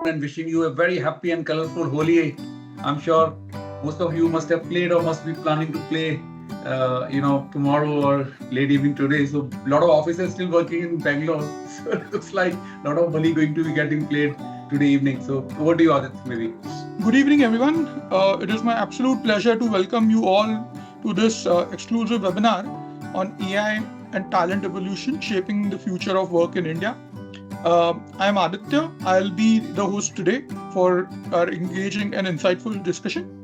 and wishing you a very happy and colorful Holi. I'm sure most of you must have played or must be planning to play, tomorrow or late evening today. So a lot of officers still working in Bangalore. So it looks like a lot of Holi going to be getting played today evening. So over to you, Aditya, maybe. Good evening, everyone. It is my absolute pleasure to welcome you all to this exclusive webinar on AI and talent evolution shaping the future of work in India. I am Aditya. I'll be the host today for our engaging and insightful discussion.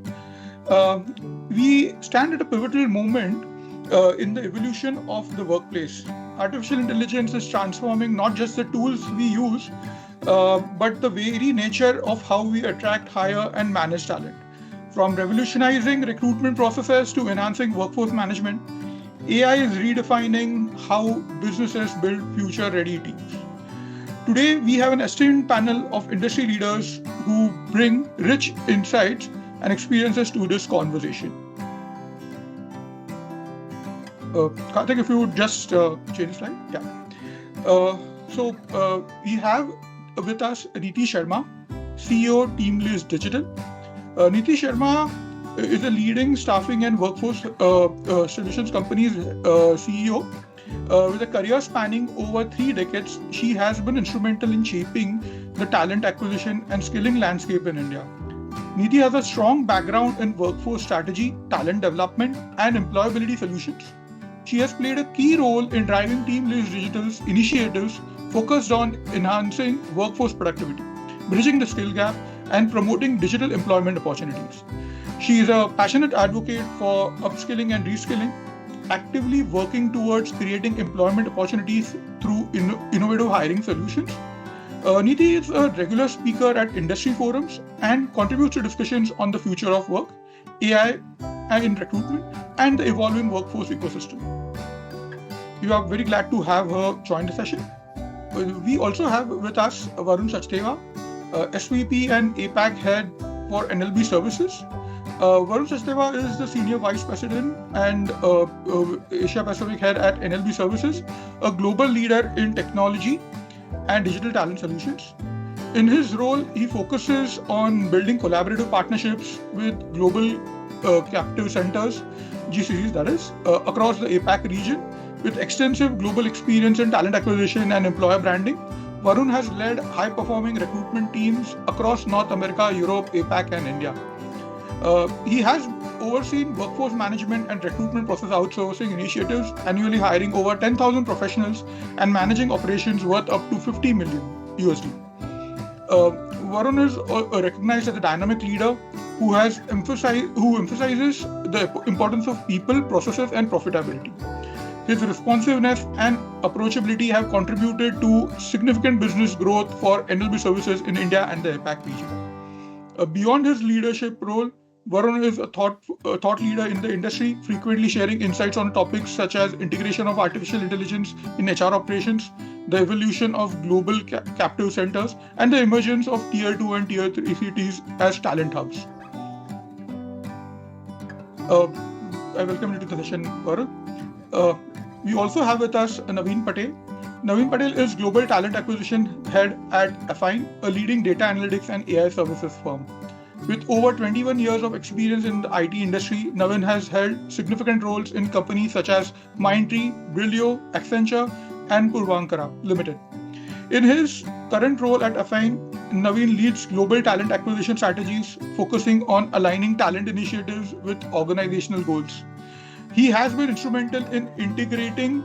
We stand at a pivotal moment in the evolution of the workplace. Artificial intelligence is transforming not just the tools we use, but the very nature of how we attract, hire, and manage talent. From revolutionizing recruitment processes to enhancing workforce management, AI is redefining how businesses build future-ready teams. Today, we have an esteemed panel of industry leaders who bring rich insights and experiences to this conversation. Karthik, if you would just change the slide. Yeah. We have with us Neeti Sharma, CEO TeamList Digital. Neeti Sharma is a leading staffing and workforce solutions company's CEO. With a career spanning over 3 decades, she has been instrumental in shaping the talent acquisition and skilling landscape in India. Neeti has a strong background in workforce strategy, talent development, and employability solutions. She has played a key role in driving TeamList Digital's initiatives focused on enhancing workforce productivity, bridging the skill gap, and promoting digital employment opportunities. She is a passionate advocate for upskilling and reskilling, actively working towards creating employment opportunities through innovative hiring solutions. Neeti is a regular speaker at industry forums and contributes to discussions on the future of work, AI in recruitment, and the evolving workforce ecosystem. We are very glad to have her join the session. We also have with us Varun Sachdeva, SVP and APAC Head for NLB Services. Varun Sachdeva is the Senior Vice President and Asia Pacific Head at NLB Services, a global leader in technology and digital talent solutions. In his role, he focuses on building collaborative partnerships with global captive centers, GCCs that is, across the APAC region. With extensive global experience in talent acquisition and employer branding, Varun has led high-performing recruitment teams across North America, Europe, APAC, and India. He has overseen workforce management and recruitment process outsourcing initiatives, annually hiring over 10,000 professionals and managing operations worth up to $50 million USD. Varun is recognized as a dynamic leader who emphasizes the importance of people, processes, and profitability. His responsiveness and approachability have contributed to significant business growth for NLB Services in India and the APAC region. Beyond his leadership role, Varun is a thought leader in the industry, frequently sharing insights on topics such as integration of artificial intelligence in HR operations, the evolution of global captive centers, and the emergence of Tier 2 and Tier 3 cities as talent hubs. I welcome you to the session, Varun. We also have with us Naveen Patel. Naveen Patel is Global Talent Acquisition Head at Affine, a leading data analytics and AI services firm. With over 21 years of experience in the IT industry, Naveen has held significant roles in companies such as Mindtree, Brilio, Accenture, and Puravankara Limited. In his current role at Affine, Naveen leads global talent acquisition strategies, focusing on aligning talent initiatives with organizational goals. He has been instrumental in integrating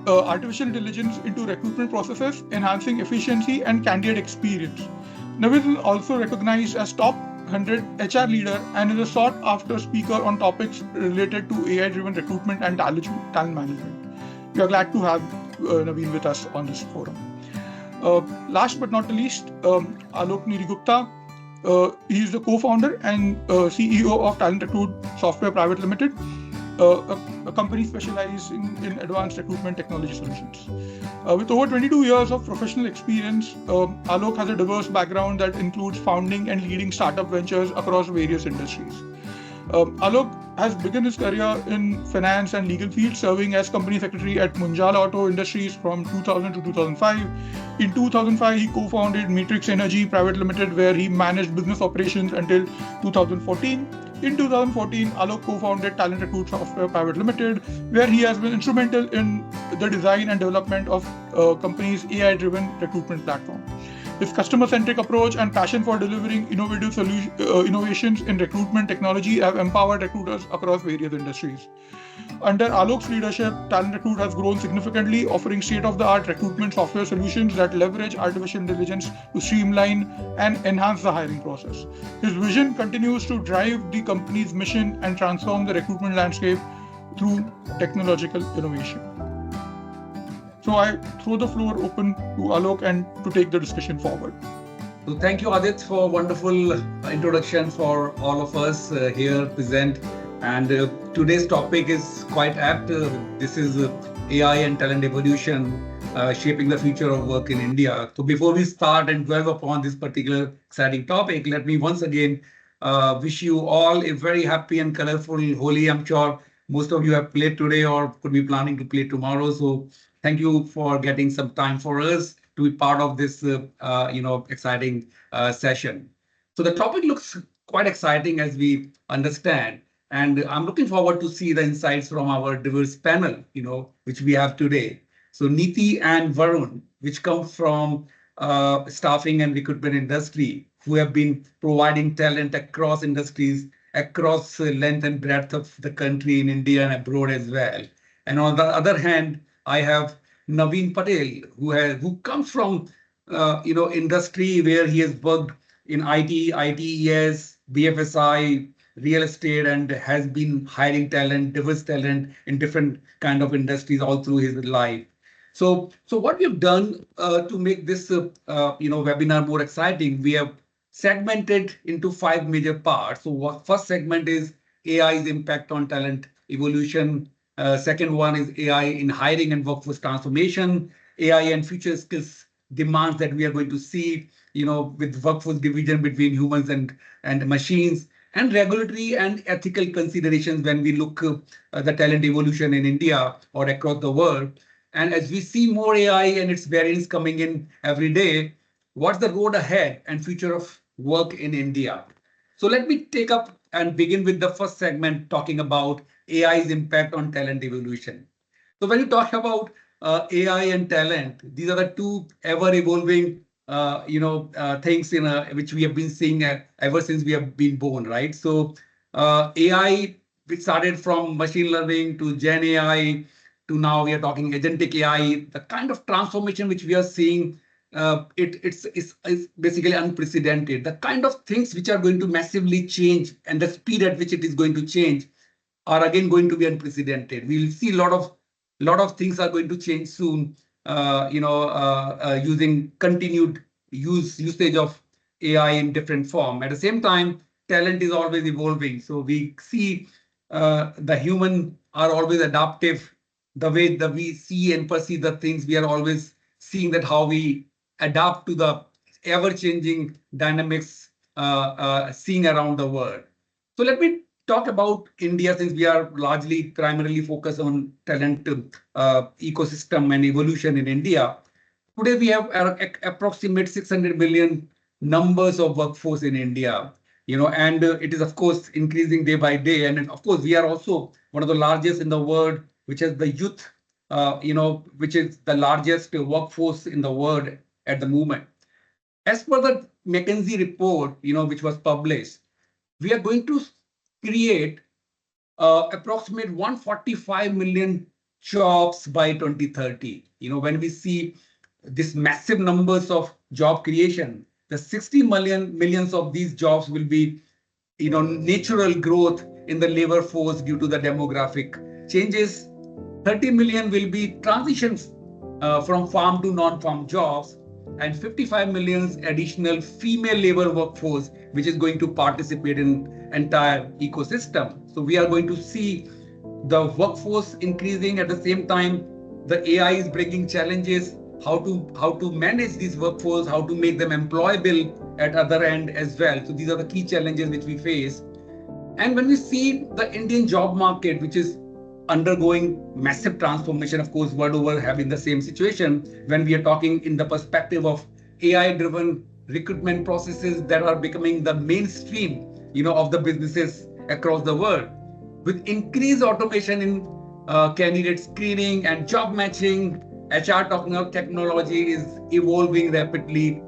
artificial intelligence into recruitment processes, enhancing efficiency and candidate experience. Naveen is also recognized as top 100 HR leader and is a sought-after speaker on topics related to AI-driven recruitment and talent management. We are glad to have Naveen with us on this forum. Last but not the least, Alok Nirigupta. He is the co-founder and CEO of Talent Recruit Software Private Limited, a company specializing in advanced recruitment technology solutions. With over 22 years of professional experience, Alok has a diverse background that includes founding and leading startup ventures across various industries. Alok has begun his career in finance and legal field, serving as company secretary at Munjal Auto Industries from 2000 to 2005. In 2005, he co-founded Matrix Energy Private Limited, where he managed business operations until 2014. In 2014, Alok co-founded Talent Recruit Software Private Limited, where he has been instrumental in the design and development of company's AI-driven recruitment platform. His customer-centric approach and passion for delivering innovative innovations in recruitment technology have empowered recruiters across various industries. Under Alok's leadership, Talent Recruit has grown significantly, offering state-of-the-art recruitment software solutions that leverage artificial intelligence to streamline and enhance the hiring process. His vision continues to drive the company's mission and transform the recruitment landscape through technological innovation. So I throw the floor open to Alok and to take the discussion forward. So thank you, Adit, for wonderful introduction for all of us here present. And today's topic is quite apt. This is AI and talent evolution shaping the future of work in India. So before we start and dwell upon this particular exciting topic, let me once again wish you all a very happy and colorful Holi. I'm sure most of you have played today or could be planning to play tomorrow. So thank you for getting some time for us to be part of this exciting session. So the topic looks quite exciting as we understand. And I'm looking forward to see the insights from our diverse panel, which we have today. So Neeti and Varun, which come from staffing and recruitment industry, who have been providing talent across industries, across length and breadth of the country in India and abroad as well. And on the other hand, I have Naveen Patel, who comes from industry where he has worked in IT, ITES, BFSI, real estate, and has been hiring talent, diverse talent in different kind of industries all through his life. So what we've done to make this webinar more exciting, we have segmented into 5 major parts. So first segment is AI's impact on talent evolution. Second one is AI in hiring and workforce transformation, AI and future skills demands that we are going to see, with workforce division between humans and machines, and regulatory and ethical considerations when we look at the talent evolution in India or across the world. And as we see more AI and its variants coming in every day, what's the road ahead and future of work in India? So let me take up and begin with the first segment talking about AI's impact on talent evolution. So when you talk about AI and talent, these are the two ever-evolving things which we have been seeing ever since we have been born, right? So AI, which started from machine learning to Gen AI to now we are talking agentic AI, the kind of transformation which we are seeing, it's basically unprecedented. The kind of things which are going to massively change and the speed at which it is going to change are again going to be unprecedented. We'll see a lot of things are going to change soon. Using continued usage of AI in different form. At the same time, talent is always evolving. So we see the human are always adaptive. The way that we see and perceive the things, we are always seeing that how we adapt to the ever-changing dynamics seeing around the world. So let me talk about India, since we are largely primarily focused on talent ecosystem and evolution in India. Today we have approximate 600 million numbers of workforce in India, and it is of course increasing day by day. And of course we are also one of the largest in the world, which is the youth, which is the largest workforce in the world at the moment. As per the McKinsey report, which was published, we are going to create approximate 145 million jobs by 2030. When we see this massive numbers of job creation, the 60 millions of these jobs will be, natural growth in the labor force due to the demographic changes. 30 million will be transitions from farm to non-farm jobs, and 55 million additional female labor workforce, which is going to participate in entire ecosystem. So we are going to see the workforce increasing. At the same time, the AI is bringing challenges, how to manage these workforce, how to make them employable at other end as well. So these are the key challenges which we face. And when we see the Indian job market, which is undergoing massive transformation, of course, world over having the same situation, when we are talking in the perspective of AI-driven recruitment processes that are becoming the mainstream, of the businesses across the world, with increased automation in candidate screening and job matching, HR technology is evolving rapidly.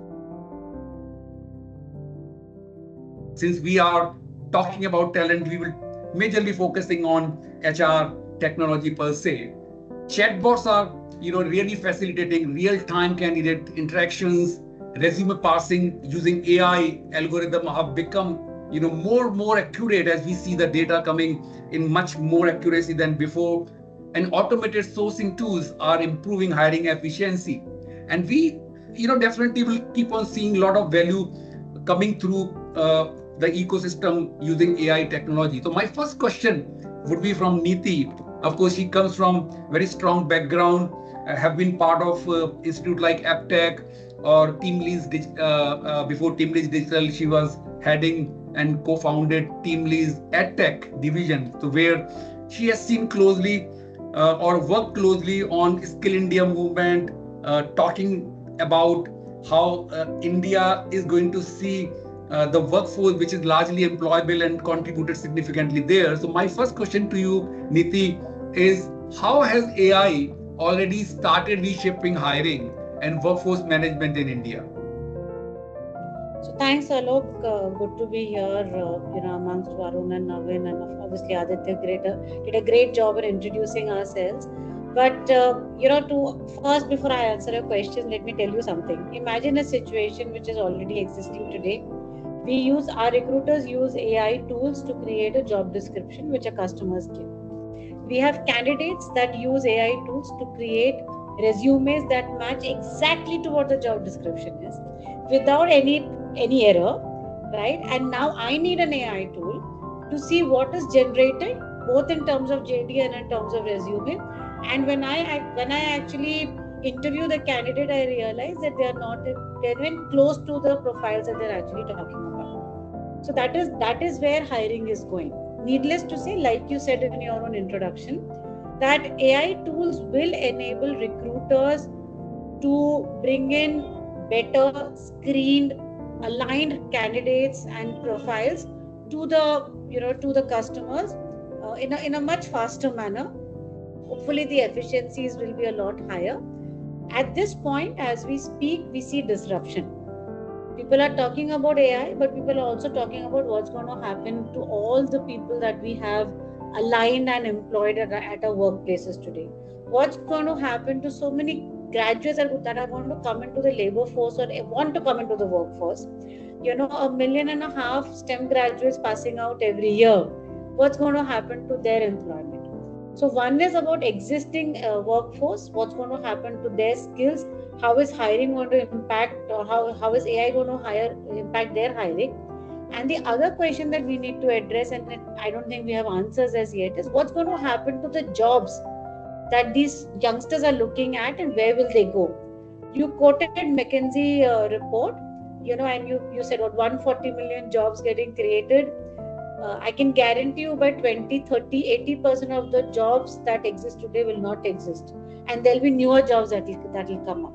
Since we are talking about talent, we will majorly focusing on HR technology per se. Chatbots are, really facilitating real-time candidate interactions. Resume parsing using AI algorithm have become, more accurate as we see the data coming in much more accuracy than before. And automated sourcing tools are improving hiring efficiency. And we, definitely will keep on seeing a lot of value coming through the ecosystem using AI technology. So my first question would be from Neeti. Of course, she comes from very strong background, have been part of institute like AppTech or Team Leads. Before Team Leads Digital, she was heading and co-founded Team Leads AdTech division, so where she has seen closely or worked closely on Skill India movement, talking about how India is going to see the workforce, which is largely employable and contributed significantly there. So my first question to you, Niti, is how has AI already started reshaping hiring and workforce management in India? So thanks, Alok. Good to be here, amongst Varun and Navin, and obviously Aditya did a great job in introducing ourselves. But, before I answer your question, let me tell you something. Imagine a situation which is already existing today. Our recruiters use AI tools to create a job description which our customers give. We have candidates that use AI tools to create resumes that match exactly to what the job description is without any error, right? And now I need an AI tool to see what is generated both in terms of JD and in terms of resume. And when I actually interview the candidate, I realize that they're even close to the profiles that they're actually talking about. So that is where hiring is going. Needless to say, like you said in your own introduction, that AI tools will enable recruiters to bring in better screened, aligned candidates and profiles to the customers in a much faster manner. Hopefully, the efficiencies will be a lot higher. At this point, as we speak, we see disruption. People are talking about AI, but people are also talking about what's going to happen to all the people that we have aligned and employed at our workplaces today. What's going to happen to so many graduates that are going to come into the labor force or want to come into the workforce? 1.5 million STEM graduates passing out every year. What's going to happen to their employment? So one is about existing workforce, what's going to happen to their skills, how is hiring going to impact, or how is AI going to impact their hiring? And the other question that we need to address, and I don't think we have answers as yet, is what's going to happen to the jobs that these youngsters are looking at and where will they go? You quoted McKinsey report, and you said what 140 million jobs getting created. I can guarantee you by 2030, 80% of the jobs that exist today will not exist. And there'll be newer jobs that will come up.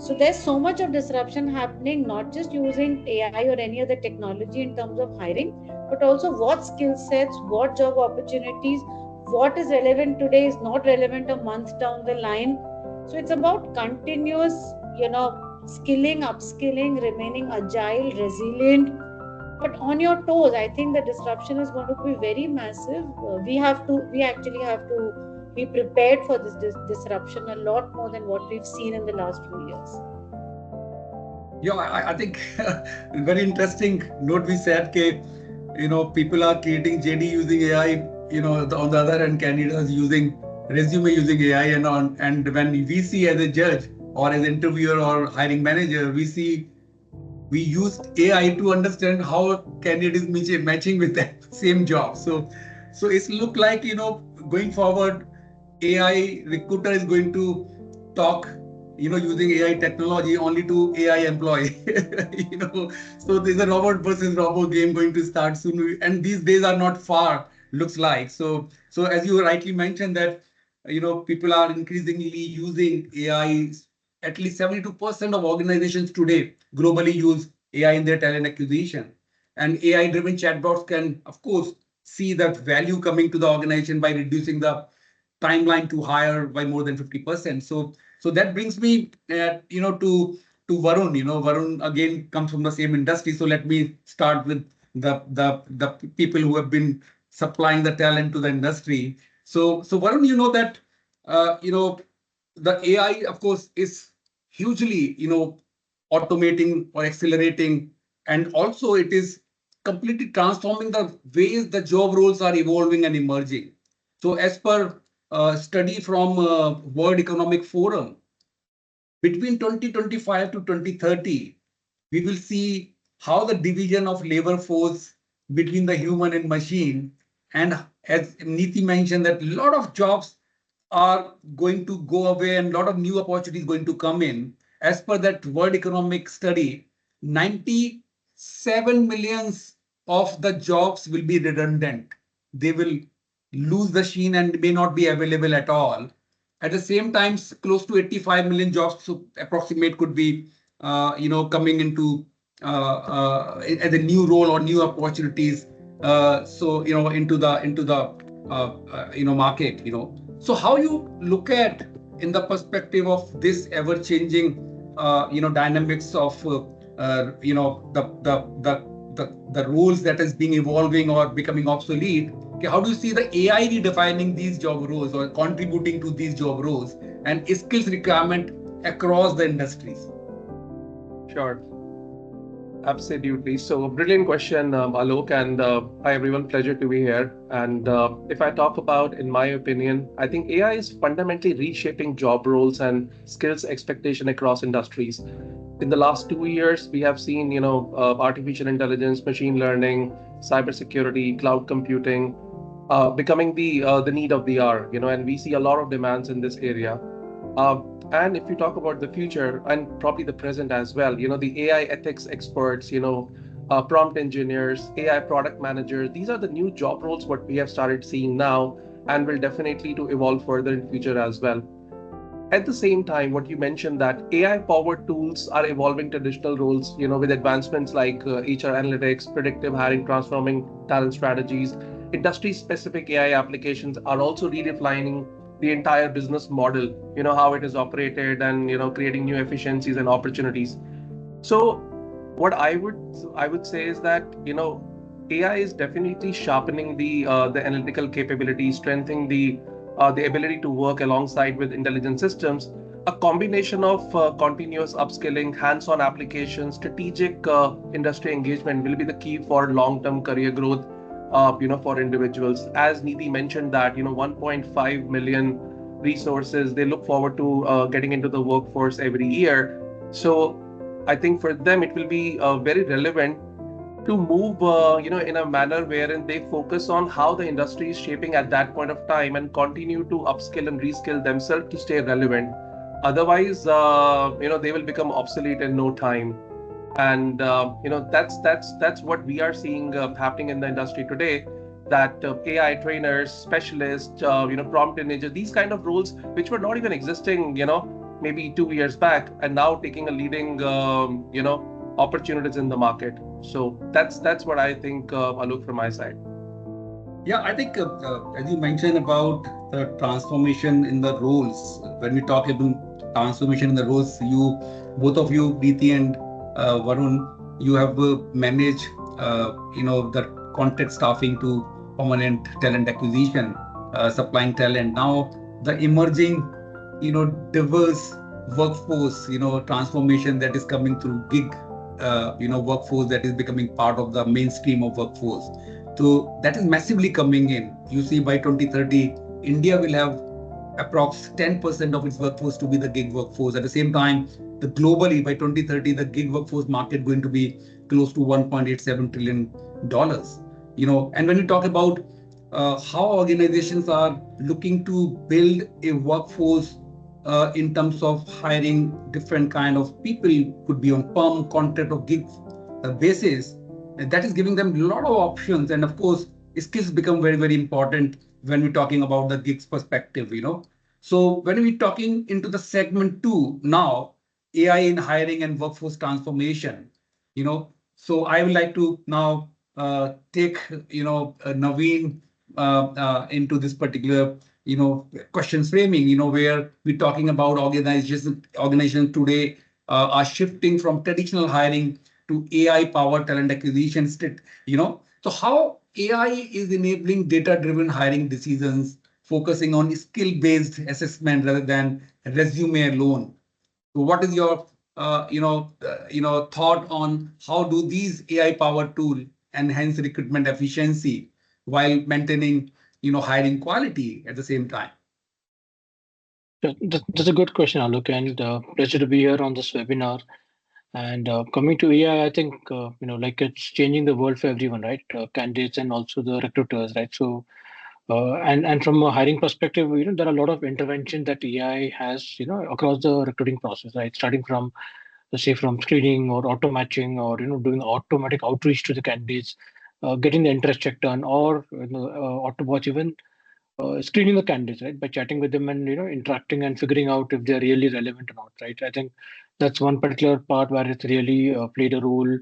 So there's so much of disruption happening, not just using AI or any other technology in terms of hiring, but also what skill sets, what job opportunities, what is relevant today is not relevant a month down the line. So it's about continuous, skilling, upskilling, remaining agile, resilient, but on your toes. I think the disruption is going to be very massive. We actually have to be prepared for this disruption a lot more than what we've seen in the last few years. Yeah, I think very interesting note we said, people are creating JD using AI, on the other hand, candidates using resume using AI and when we see as a judge or as interviewer or hiring manager, we use AI to understand how a candidate is matching with that same job. So it's look like, going forward, AI recruiter is going to talk using AI technology only to AI employee. So there's a robot versus robot game going to start soon, and these days are not far. Looks like so as you rightly mentioned that people are increasingly using AI. At least 72% of organizations today globally use AI in their talent acquisition, and AI-driven chatbots can, of course, see that value coming to the organization by reducing the timeline to hire by more than 50%. So that brings me, to Varun. Varun again comes from the same industry. So let me start with the people who have been supplying the talent to the industry. So Varun, that the AI, of course, is hugely automating or accelerating, and also it is completely transforming the ways the job roles are evolving and emerging. So as per study from World Economic Forum, between 2025 to 2030, we will see how the division of labor force between the human and machine, and as Niti mentioned, that a lot of jobs are going to go away and a lot of new opportunities going to come in. As per that World Economic study, 97 millions of the jobs will be redundant. They will lose the sheen and may not be available at all. At the same time, close to 85 million jobs, so approximate, could be coming into as a new role or new opportunities. Into the market. So how you look at in the perspective of this ever-changing dynamics of the roles that is being evolving or becoming obsolete. Okay, how do you see the AI redefining these job roles or contributing to these job roles and skills requirement across the industries? Sure. Absolutely. So, brilliant question, Alok, and hi everyone, pleasure to be here. And if I talk about, in my opinion, I think AI is fundamentally reshaping job roles and skills expectation across industries. In the last 2 years, we have seen, artificial intelligence, machine learning, cybersecurity, cloud computing, becoming the need of the hour, and we see a lot of demands in this area. And if you talk about the future and probably the present as well, the AI ethics experts, prompt engineers, AI product managers, these are the new job roles what we have started seeing now and will definitely to evolve further in future as well. At the same time, what you mentioned that AI-powered tools are evolving traditional roles, with advancements like HR analytics, predictive hiring, transforming talent strategies. Industry-specific AI applications are also redefining the entire business model, how it is operated and, creating new efficiencies and opportunities. So what I would say is that, AI is definitely sharpening the analytical capability, strengthening the ability to work alongside with intelligent systems. A combination of continuous upskilling, hands-on applications, strategic industry engagement will be the key for long-term career growth, for individuals. As Nidhi mentioned that, 1.5 million resources, they look forward to getting into the workforce every year. So I think for them, it will be very relevant to move, in a manner wherein they focus on how the industry is shaping at that point of time and continue to upskill and reskill themselves to stay relevant. Otherwise, they will become obsolete in no time. And that's what we are seeing happening in the industry today. That AI trainers, specialists, prompt engineers, these kind of roles which were not even existing, maybe 2 years back, and now taking a leading, opportunities in the market. So that's what I think, Alok, from my side. Yeah, I think as you mentioned about the transformation in the roles, when we talk about transformation in the roles, both of you, Preeti and Varun, you have managed, the contract staffing to permanent talent acquisition, supplying talent. Now the emerging, diverse workforce, transformation that is coming through gig, workforce that is becoming part of the mainstream of workforce. So that is massively coming in. You see, by 2030, India will have approx 10% of its workforce to be the gig workforce. At the same time, globally by 2030, the gig workforce market going to be close to $1.87 trillion. And when you talk about how organizations are looking to build a workforce in terms of hiring different kind of people, could be on perm, contract or gigs basis. And that is giving them a lot of options. And of course, skills become very, very important when we're talking about the gigs perspective, So when we're talking into the segment 2 now, AI in hiring and workforce transformation, so I would like to now take, Naveen into this particular, questions framing, where we're talking about organizations today are shifting from traditional hiring to AI powered talent acquisition. So how AI is enabling data driven hiring decisions, focusing on skill based assessment rather than resume alone. So what is your thought on how do these AI powered tools enhance recruitment efficiency while maintaining hiring quality at the same time? That's a good question, Alok, and pleasure to be here on this webinar. And coming to AI, I think like it's changing the world for everyone, right? Candidates and also the recruiters, right? So, and from a hiring perspective, there are a lot of intervention that AI has, across the recruiting process, right? Starting from, let's say, from screening or auto matching, or doing automatic outreach to the candidates, getting the interest check done, or auto watch even screening the candidates, right, by chatting with them and interacting and figuring out if they're really relevant or not, right. I think that's one particular part where it's really played a role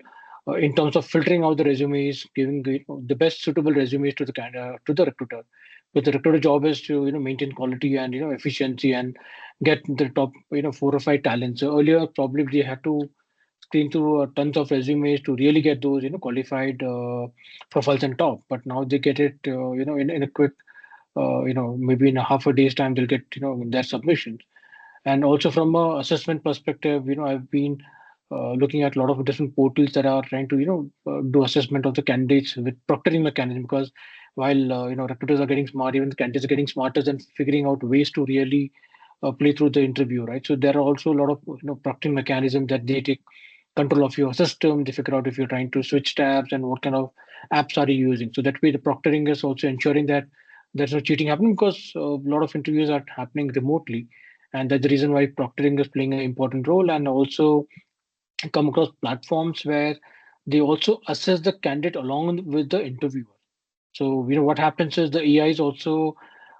in terms of filtering out the resumes, giving the best suitable resumes to the to the recruiter. But the recruiter job is to maintain quality and efficiency and get the top 4 or 5 talents. So earlier probably they had to screen through tons of resumes to really get those qualified profiles on top. But now they get it in a quick maybe in a half a day's time they'll get their submissions. And also from a assessment perspective, I've been looking at a lot of different portals that are trying to do assessment of the candidates with proctoring mechanism, because while recruiters are getting smart, even the candidates are getting smarter and figuring out ways to really play through the interview, right. So there are also a lot of proctoring mechanisms that they take control of your system. They figure out if you're trying to switch tabs and what kind of apps are you using. So that way the proctoring is also ensuring that there's no cheating happening, because a lot of interviews are happening remotely, and that's the reason why proctoring is playing an important role. And also come across platforms where they also assess the candidate along with the interviewer. So what happens is the AI is also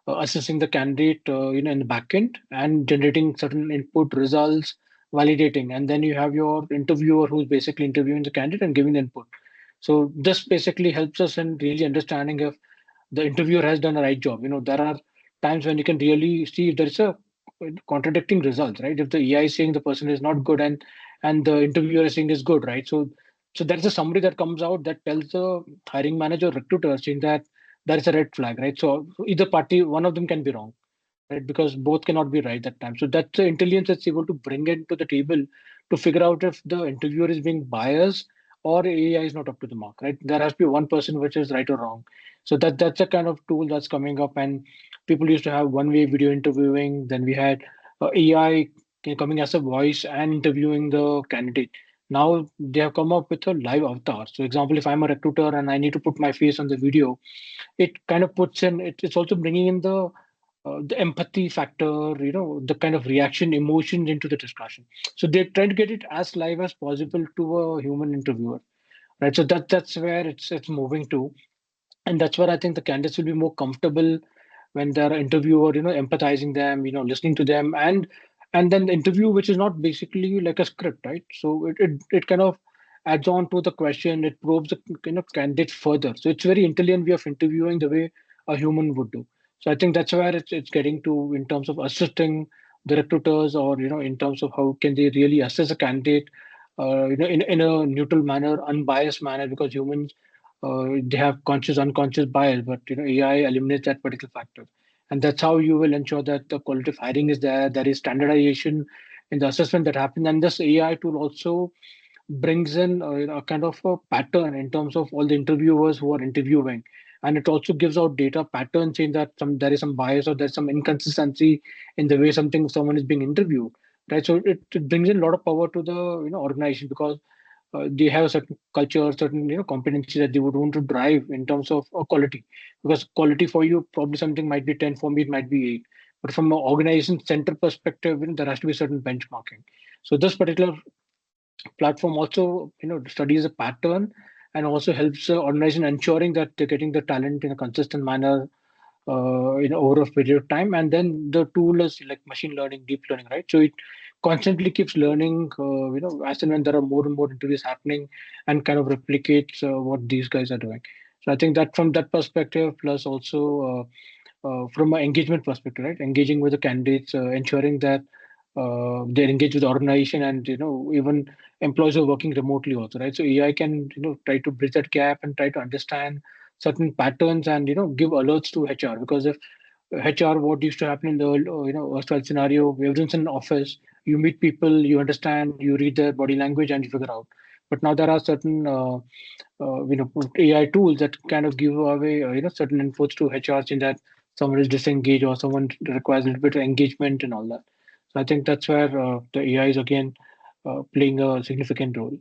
assessing the candidate in the backend and generating certain input results, validating, and then you have your interviewer who's basically interviewing the candidate and giving the input. So this basically helps us in really understanding if the interviewer has done a right job. There are times when you can really see if there is a contradicting results, right? If the AI is saying the person is not good and the interviewer is saying is good, right? So there's a summary that comes out that tells the hiring manager, recruiter, saying that there is a red flag, right? So either party, one of them can be wrong, right? Because both cannot be right that time. So that's the intelligence that's able to bring it to the table to figure out if the interviewer is being biased or AI is not up to the mark, right? There has to be one person which is right or wrong. So that's a kind of tool that's coming up. And people used to have one-way video interviewing. Then we had AI coming as a voice and interviewing the candidate. Now they have come up with a live avatar. So example, if I'm a recruiter and I need to put my face on the video, it kind of puts in, it's also bringing in the empathy factor, the kind of reaction, emotions into the discussion. So they're trying to get it as live as possible to a human interviewer, right? So that's where it's moving to, and that's where I think the candidates will be more comfortable when they're interviewer, empathizing them, listening to them, and then the interview, which is not basically like a script, right? So it kind of adds on to the question, it probes the candidate further. So it's very intelligent way of interviewing the way a human would do. So I think that's where it's getting to in terms of assisting the recruiters, or in terms of how can they really assess a candidate, in a neutral manner, unbiased manner, because humans they have conscious, unconscious bias, but AI eliminates that particular factor, and that's how you will ensure that the quality of hiring is there. There is standardization in the assessment that happens, and this AI tool also brings in a kind of a pattern in terms of all the interviewers who are interviewing, and it also gives out data patterns saying that there is some bias or there's some inconsistency in the way someone is being interviewed, right? So it brings in a lot of power to the organization, because they have a certain culture, certain competency that they would want to drive in terms of quality. Because quality for you, probably something might be 10, for me it might be 8. But from an organization center perspective, there has to be certain benchmarking. So this particular platform also, studies a pattern and also helps the organization ensuring that they're getting the talent in a consistent manner, over a period of time. And then the tool is like machine learning, deep learning, right? So it constantly keeps learning, as and when there are more and more interviews happening, and kind of replicates what these guys are doing. So I think that from that perspective, plus also from an engagement perspective, right? Engaging with the candidates, ensuring that they're engaged with the organization, and even employees are working remotely also, right? So AI can try to bridge that gap and try to understand certain patterns, and give alerts to HR. Because if HR, what used to happen in the erstwhile scenario, everyone's in an office, you meet people, you understand, you read their body language, and you figure out. But now there are certain AI tools that kind of give away certain inputs to HRs, in that someone is disengaged or someone requires a little bit of engagement and all that. So I think that's where the AI is again playing a significant role.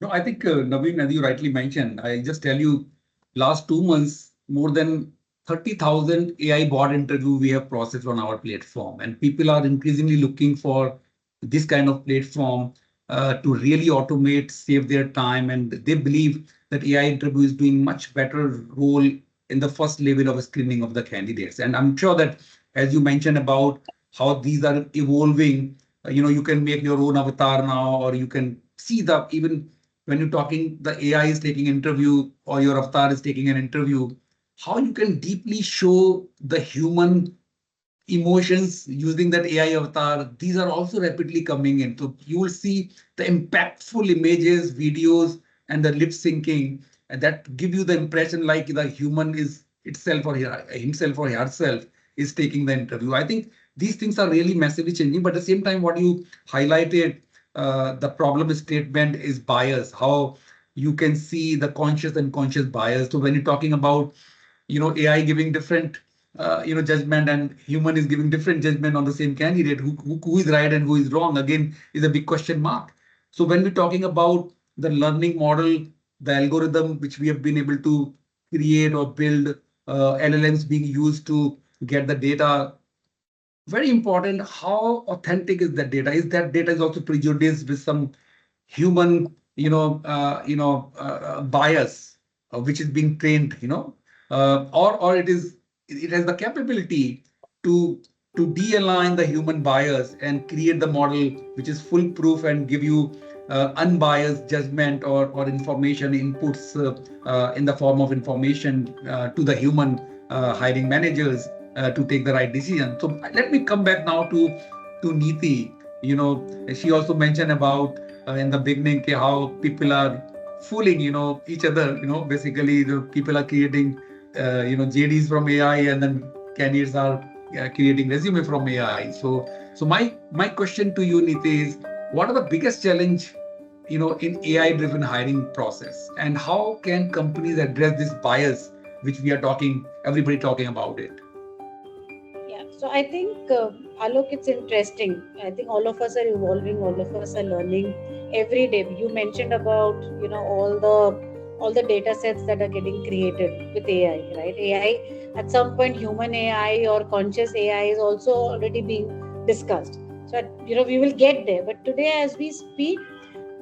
No, I think Naveen, as you rightly mentioned, I just tell you, last 2 months, more than 30,000 AI bot interview we have processed on our platform, and people are increasingly looking for this kind of platform to really automate, save their time, and they believe that AI interview is doing much better role in the first level of screening of the candidates. And I'm sure that, as you mentioned about how these are evolving, you can make your own avatar now, or you can see the even when you're talking, the AI is taking interview or your avatar is taking an interview, how you can deeply show the human emotions using that AI avatar. These are also rapidly coming in. So you will see the impactful images, videos, and the lip syncing, and that give you the impression like the human is itself or himself or herself is taking the interview. I think these things are really massively changing. But at the same time, what you highlighted, the problem statement is bias, how you can see the conscious and unconscious bias. So when you're talking about, AI giving different, judgment, and human is giving different judgment on the same candidate, who is right and who is wrong, again, is a big question mark. So when we're talking about the learning model, the algorithm which we have been able to create or build, LLMs being used to get the data, very important, how authentic is that data? Is that data is also prejudiced with some human, bias, which is being trained, or it has the capability to de-align the human bias and create the model which is foolproof and give you unbiased judgment or information inputs in the form of information to the human hiring managers to take the right decision. So let me come back now to Neeti. She also mentioned about in the beginning how people are fooling each other. Basically the people are creating JDs from AI, and then candidates are creating resume from AI. So my question to you, Neeti, is what are the biggest challenge in AI driven hiring process, and how can companies address this bias which we are talking, everybody talking about it? Yeah, so I think, Alok, it's interesting. I think all of us are evolving, all of us are learning every day. You mentioned about all the data sets that are getting created with AI, right? AI, at some point, human AI or conscious AI is also already being discussed. So we will get there. But today, as we speak,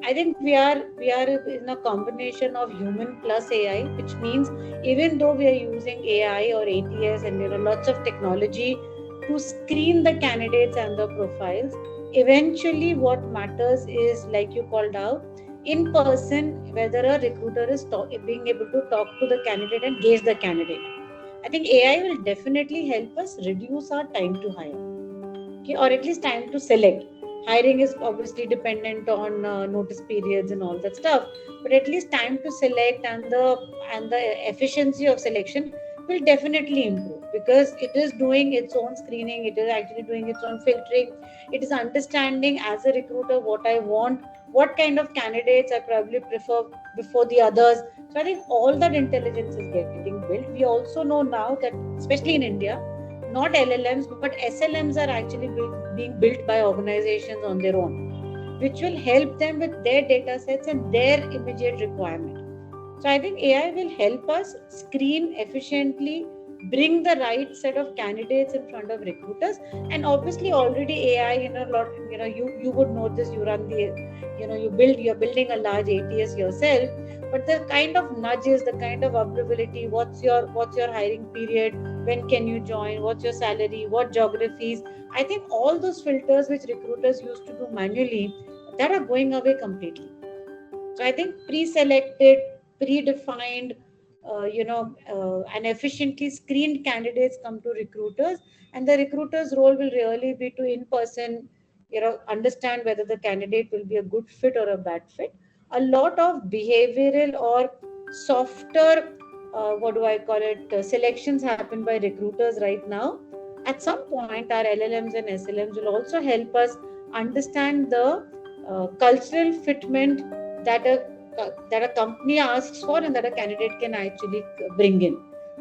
I think we are in a combination of human plus AI, which means even though we are using AI or ATS and lots of technology to screen the candidates and the profiles, eventually what matters is, like you called out, in person, whether a recruiter is being able to talk to the candidate and gauge the candidate. I think AI will definitely help us reduce our time to hire, okay, or at least time to select. Hiring is obviously dependent on notice periods and all that stuff, but at least time to select and the efficiency of selection will definitely improve, because it is doing its own screening, it is actually doing its own filtering, it is understanding as a recruiter what I want, what kind of candidates I probably prefer before the others. So I think all that intelligence is getting built. We also know now that, especially in India, not LLMs but SLMs are actually being built by organizations on their own, which will help them with their data sets and their immediate requirement. So I think AI will help us screen efficiently bring the right set of candidates in front of recruiters. And obviously already AI, you would know this, you run the, you're building a large ATS yourself, but the kind of nudges, the kind of observability, what's your hiring period, when can you join, what's your salary, what geographies, I think all those filters which recruiters used to do manually, that are going away completely. So I think pre-selected, predefined, and efficiently screened candidates come to recruiters, and the recruiter's role will really be to in person, understand whether the candidate will be a good fit or a bad fit. A lot of behavioral or softer, what do I call it, selections happen by recruiters right now. At some point, our LLMs and SLMs will also help us understand the cultural fitment that a company asks for and that a candidate can actually bring in.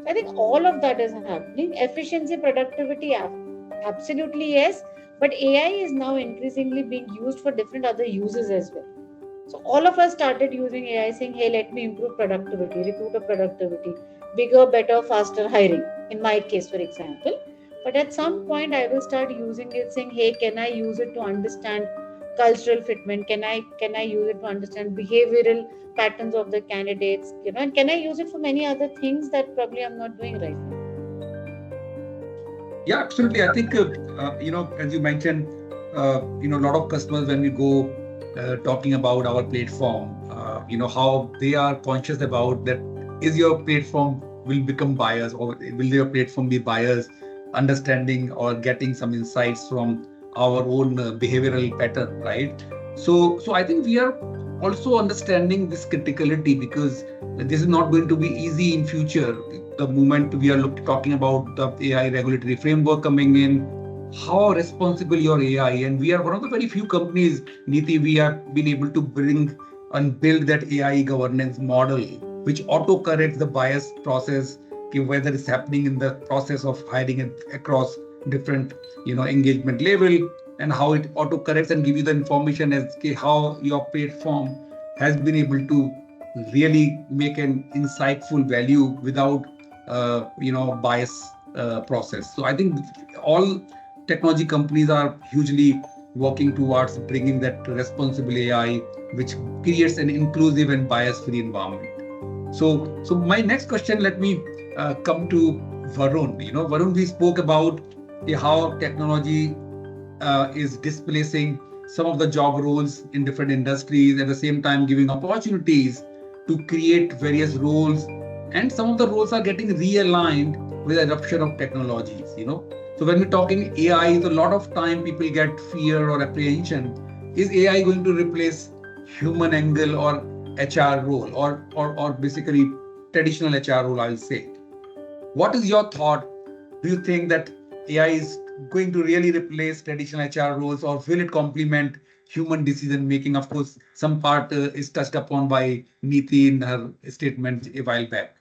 I think all of that is happening. Efficiency, productivity, absolutely yes, but AI is now increasingly being used for different other uses as well. So all of us started using AI, saying, "Hey, let me improve productivity, recruiter productivity, bigger, better, faster hiring." In my case, for example. But at some point, I will start using it, saying, "Hey, can I use it to understand cultural fitment? Can I use it to understand behavioral patterns of the candidates? And can I use it for many other things that probably I'm not doing right now?" Yeah, absolutely. I think, as you mentioned, a lot of customers, when we go talking about our platform, how they are conscious about that, is your platform will become buyers, or will your platform be buyers, understanding or getting some insights from our own behavioral pattern, right? So I think we are also understanding this criticality, because this is not going to be easy in future. The moment we are talking about the AI regulatory framework coming in, how responsible your AI, and we are one of the very few companies, Niti, we have been able to bring and build that AI governance model, which auto corrects the bias process, whether it's happening in the process of hiring across different, engagement level, and how it auto corrects and give you the information as to how your platform has been able to really make an insightful value without, bias process. So I think all technology companies are hugely working towards bringing that responsible AI, which creates an inclusive and bias-free environment. So my next question, let me come to Varun. Varun, we spoke about how technology is displacing some of the job roles in different industries, at the same time giving opportunities to create various roles, and some of the roles are getting realigned with adoption of technologies. So when we're talking AI, a lot of time people get fear or apprehension. Is AI going to replace human angle or HR role, or basically traditional HR role, I'll say? What is your thought? Do you think that AI is going to really replace traditional HR roles, or will it complement human decision making? Of course, some part is touched upon by Niti in her statement a while back.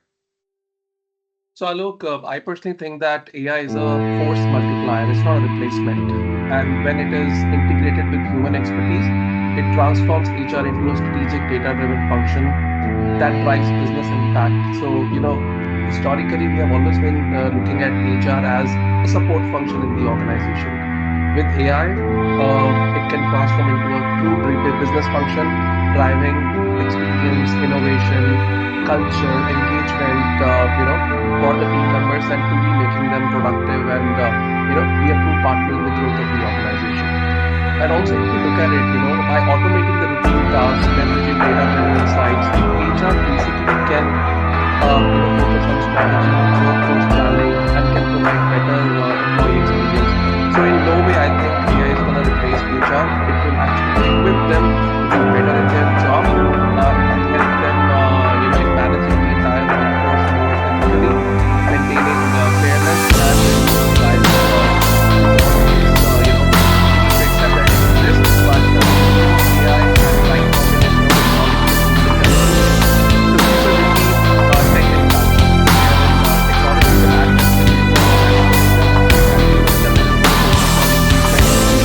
So Alok, I personally think that AI is a force multiplier. It's not a replacement. And when it is integrated with human expertise, it transforms HR into a strategic data-driven function that drives business impact. So, historically, we have always been looking at HR as a support function in the organization. With AI, it can transform into a true business function, driving experience, innovation, culture, engagement, for the team members, and truly making them productive and, be a true partner in the growth of the organization. And also, if you look at it, by automating the routine tasks, leveraging data-driven insights, HR basically can, focus on strategy, workforce planning, and can provide better employee experience. So in no way I think AI is going to replace HR. It will actually equip them to do better in their job and help them, in managing the entire workforce more ethically, maintaining fairness and guys, we need to accept that it exists, but AI and right combination of technology and the future will be tech and touch. Technology will act as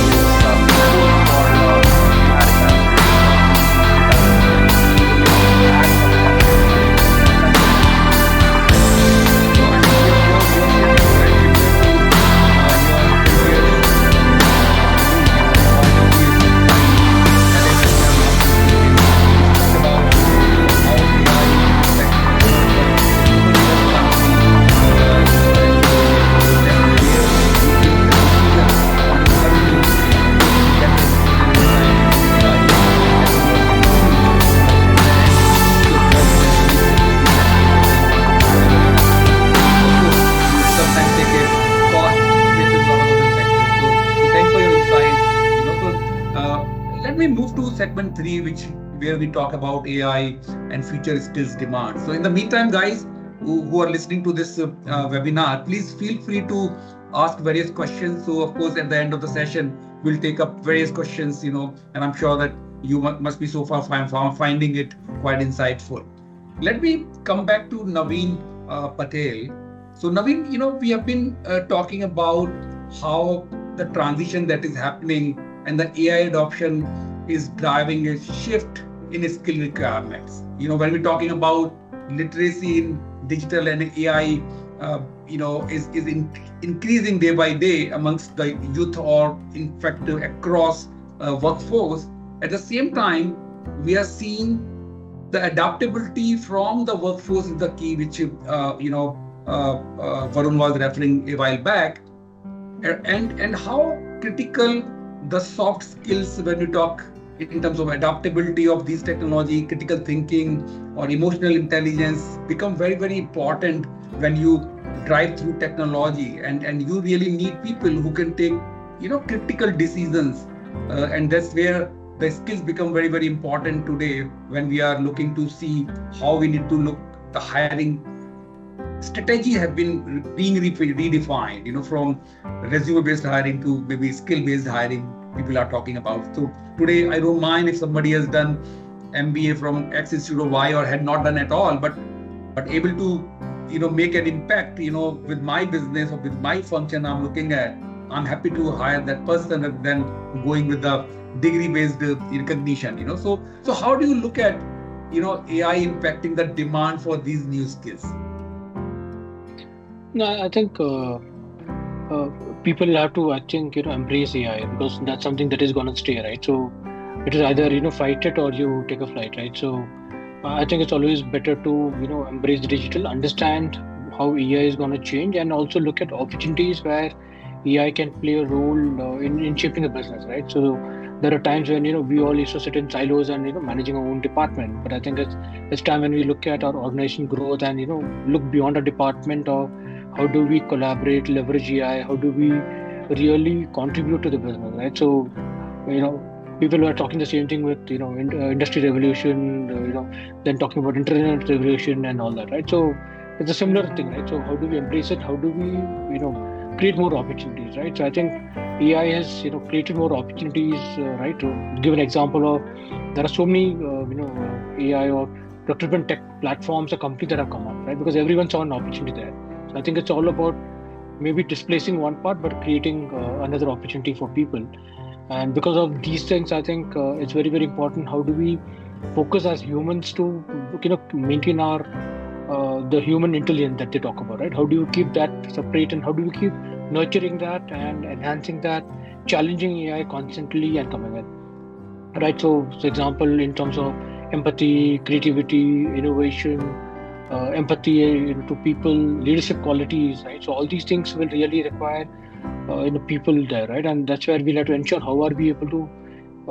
segment 3, where we talk about AI and future skills demand. So in the meantime, guys who are listening to this webinar, please feel free to ask various questions. So of course, at the end of the session, we'll take up various questions, and I'm sure that you must be so far finding it quite insightful. Let me come back to Naveen Patel. So Naveen, we have been talking about how the transition that is happening and the AI adoption is driving a shift in skill requirements. When we're talking about literacy in digital and AI, is increasing day by day amongst the youth, or in fact across workforce. At the same time, we are seeing the adaptability from the workforce is the key, which Varun was referring a while back, and how critical the soft skills when you talk in terms of adaptability of these technology, critical thinking or emotional intelligence become very, very important when you drive through technology, and you really need people who can take critical decisions, and that's where the skills become very, very important today when we are looking to see how we need to look. The hiring strategy have been being redefined, from resume-based hiring to maybe skill-based hiring people are talking about. So today, I don't mind if somebody has done MBA from X Institute of Y or had not done at all, but able to make an impact with my business or with my function I'm looking at. I'm happy to hire that person rather than going with the degree-based recognition. So how do you look at AI impacting the demand for these new skills? No, I think people have to, embrace AI, because that's something that is going to stay, right? So it is either, fight it or you take a flight, right? So I think it's always better to, embrace the digital, understand how AI is going to change, and also look at opportunities where AI can play a role in shaping the business, right? So there are times when, we all used to sit in silos and, managing our own department. But I think it's time when we look at our organization growth and, look beyond our department of how do we collaborate, leverage AI, how do we really contribute to the business, right? So, people are talking the same thing with, industry revolution, then talking about internet revolution and all that, right? So it's a similar thing, right? So how do we embrace it? How do we, create more opportunities, right? So I think AI has, created more opportunities, right? To give an example of, there are so many, AI or recruitment tech platforms or companies that have come up, right? Because everyone saw an opportunity there. So I think it's all about maybe displacing one part, but creating another opportunity for people. And because of these things, I think it's very, very important. How do we focus as humans to, maintain our the human intelligence that they talk about, right? How do you keep that separate, and how do you keep nurturing that and enhancing that, challenging AI constantly and coming in, right? So, for example, in terms of empathy, creativity, innovation, empathy to people, leadership qualities, right? So all these things will really require people there, right? And that's where we'll have to ensure how are we able to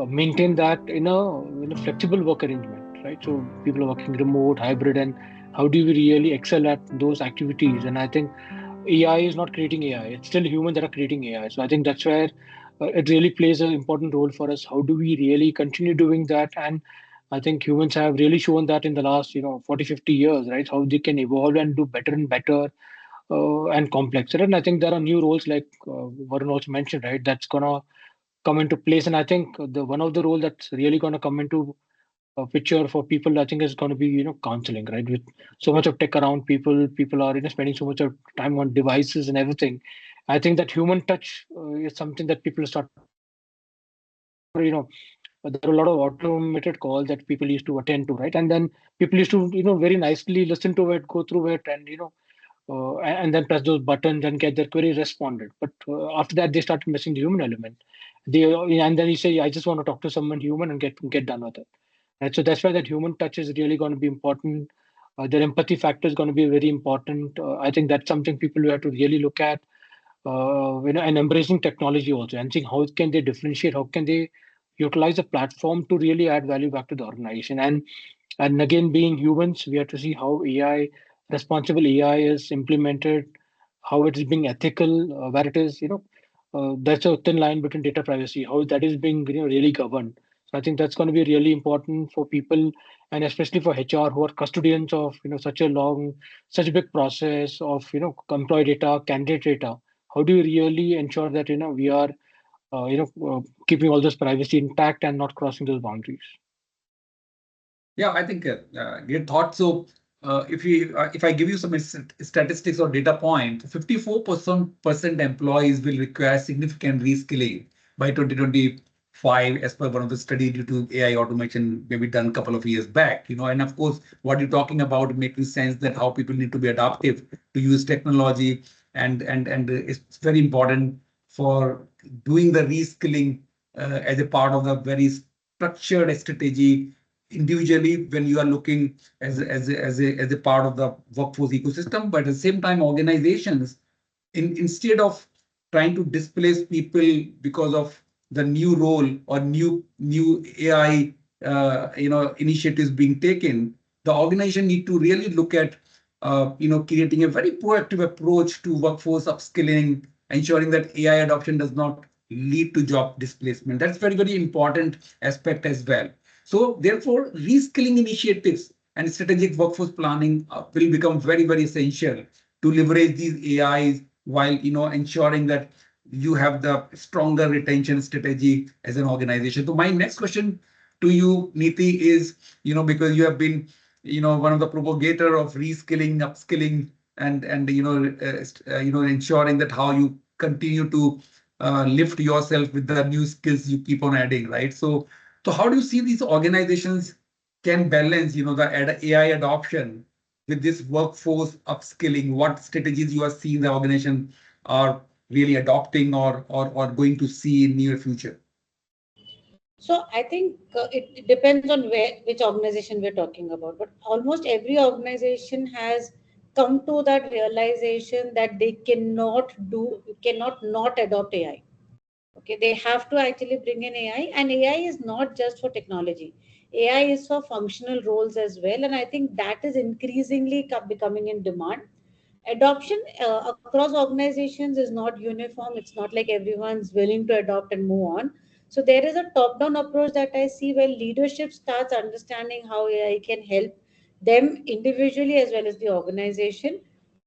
maintain that in a flexible work arrangement, right? So people are working remote, hybrid, and how do we really excel at those activities? And I think AI is not creating AI; it's still humans that are creating AI. So I think that's where it really plays an important role for us. How do we really continue doing that? And I think humans have really shown that in the last 40, 50 years, right? How they can evolve and do better and better and complex. And I think there are new roles like Varun also mentioned, right? That's gonna come into place. And I think the one of the role that's really gonna come into a picture for people, I think is gonna be counseling, right? With so much of tech around people are spending so much of time on devices and everything. I think that human touch is something that people start. There are a lot of automated calls that people used to attend to, right? And then people used to very nicely listen to it, go through it, and and then press those buttons and get their query responded. But after that, they started missing the human element. And then you say, I just want to talk to someone human and get done with it. And so that's why that human touch is really going to be important. Their empathy factor is going to be very important. I think that's something people will have to really look at. And embracing technology also, and seeing how can they differentiate, how can they utilize the platform to really add value back to the organization. And again, being humans, we have to see how responsible AI is implemented, how it is being ethical, where it is, that's a thin line between data privacy, how that is being really governed. So I think that's going to be really important for people, and especially for HR who are custodians of such a big process of employee data, candidate data. How do you really ensure that we are keeping all this privacy intact and not crossing those boundaries? Yeah, I think great thought. So if I give you some statistics or data point, 54% employees will require significant reskilling by 2025, as per one of the study due to AI automation, maybe done a couple of years back. And of course, what you're talking about making sense that how people need to be adaptive to use technology, and it's very important for doing the reskilling as a part of the very structured strategy individually when you are looking as a part of the workforce ecosystem. But at the same time, organizations, instead of trying to displace people because of the new role or new AI initiatives being taken, the organization need to really look at creating a very proactive approach to workforce upskilling, ensuring that AI adoption does not lead to job displacement. That's very, very important aspect as well. So therefore, reskilling initiatives and strategic workforce planning will become very, very essential to leverage these AIs while ensuring that you have the stronger retention strategy as an organization. So my next question to you, Niti, is because you have been one of the propagator of reskilling, upskilling, and ensuring that how you continue to lift yourself with the new skills you keep on adding, right? So how do you see these organizations can balance, the AI adoption with this workforce upskilling? What strategies you are seeing the organization are really adopting or going to see in near future? So I think it depends on which organization we're talking about, but almost every organization has come to that realization that they cannot not adopt AI. Okay, they have to actually bring in AI, and AI is not just for technology. AI is for functional roles as well, and I think that is increasingly becoming in demand. Adoption across organizations is not uniform. It's not like everyone's willing to adopt and move on. So there is a top-down approach that I see where leadership starts understanding how AI can help them individually as well as the organization.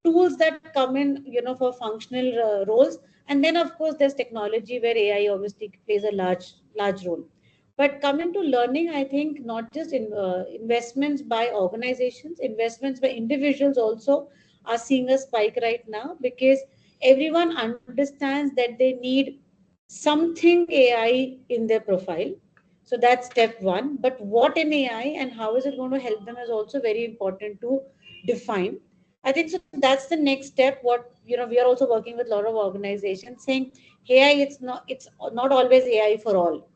Tools that come in, for functional roles, and then of course there's technology where AI obviously plays a large role. But coming to learning, I think not just investments by organizations, investments by individuals also are seeing a spike right now, because everyone understands that they need something AI in their profile. So that's step one. But what in AI and how is it going to help them is also very important to define. I think so. That's the next step. What we are also working with a lot of organizations saying, AI, it's not always AI for all.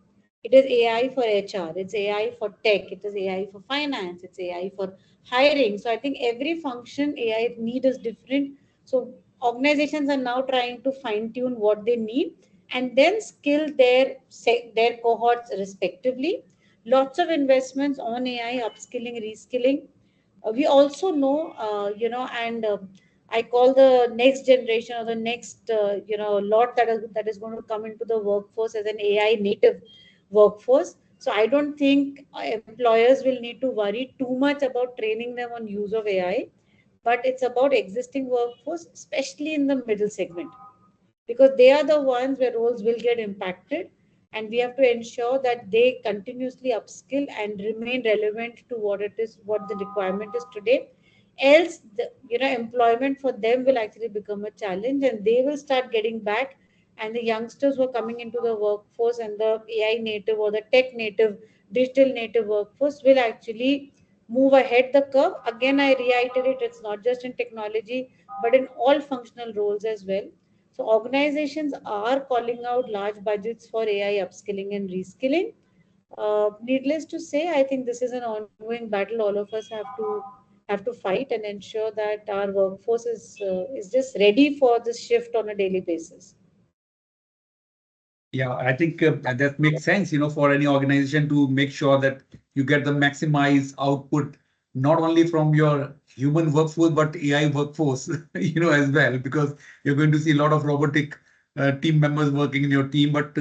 It is AI for HR, it's AI for tech, it is AI for finance, it's AI for hiring. So I think every function AI need is different. So organizations are now trying to fine tune what they need and then skill their cohorts respectively. Lots of investments on AI, upskilling, reskilling. We also know, and I call the next generation or the next, lot that is going to come into the workforce as an AI native workforce. So I don't think employers will need to worry too much about training them on use of AI, but it's about existing workforce, especially in the middle segment, because they are the ones where roles will get impacted, and we have to ensure that they continuously upskill and remain relevant to what the requirement is today. Else employment for them will actually become a challenge, and they will start getting back, and the youngsters who are coming into the workforce and the AI native or the tech native, digital native workforce will actually move ahead the curve. Again, I reiterate, it's not just in technology but in all functional roles as well. So organizations are calling out large budgets for AI upskilling and reskilling. Needless to say, I think this is an ongoing battle. All of us have to fight and ensure that our workforce is just ready for this shift on a daily basis. Yeah, I think that makes sense, for any organization to make sure that you get the maximized output, not only from your human workforce, but AI workforce, as well, because you're going to see a lot of robotic team members working in your team, but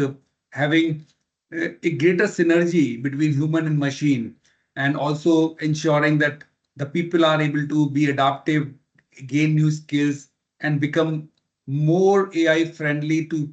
having a greater synergy between human and machine, and also ensuring that the people are able to be adaptive, gain new skills, and become more AI friendly to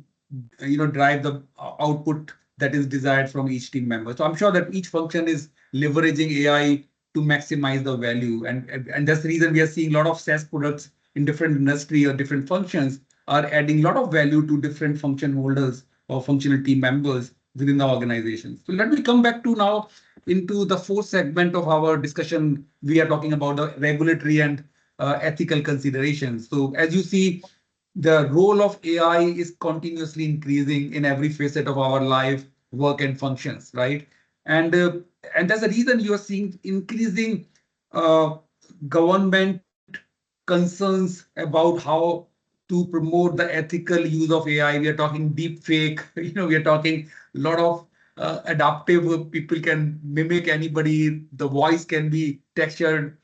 drive the output that is desired from each team member. So I'm sure that each function is leveraging AI to maximize the value, and that's the reason we are seeing a lot of SaaS products in different industry or different functions are adding a lot of value to different function holders or functional team members within the organization. So let me come back to now into the fourth segment of our discussion. We are talking about the regulatory and ethical considerations. So as you see, the role of AI is continuously increasing in every facet of our life, work, and functions, right? And uh, and that's the reason you are seeing increasing uh, government concerns about how to promote the ethical use of AI. We are talking deep fake, we are talking a lot of adaptive people can mimic anybody. The voice can be textured,